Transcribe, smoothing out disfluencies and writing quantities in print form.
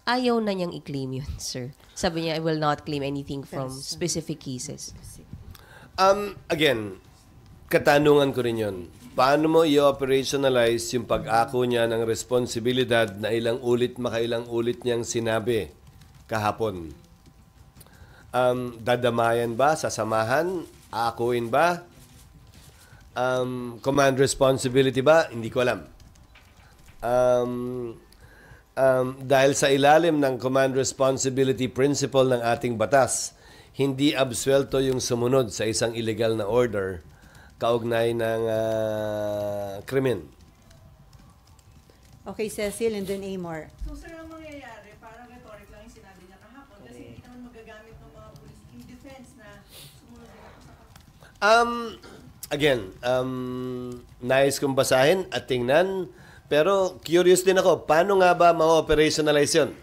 ayaw na niyang i-claim yun, sir. Sabi niya, I will not claim anything from specific cases. Again, katanungan ko rin yun. Paano mo i-operationalize yung pag-ako niya ng responsibilidad na ilang ulit niyang sinabi kahapon? Dadamayan ba? Sasamahan? Aakuin ba? Command responsibility ba? Hindi ko alam. Dahil sa ilalim ng command responsibility principle ng ating batas, hindi absuelto yung sumunod sa isang illegal na order kaugnay ng krimen. Okay, Cecil, and then Amor. So, sir, ang mangyayari, parang rhetoric lang yung sinabi niya kahapon kasi hindi naman magagamit ng mga police in defense na sumunod din ako sa Again, nais kong basahin at tingnan, pero curious din ako, paano nga ba ma-operationalize yun?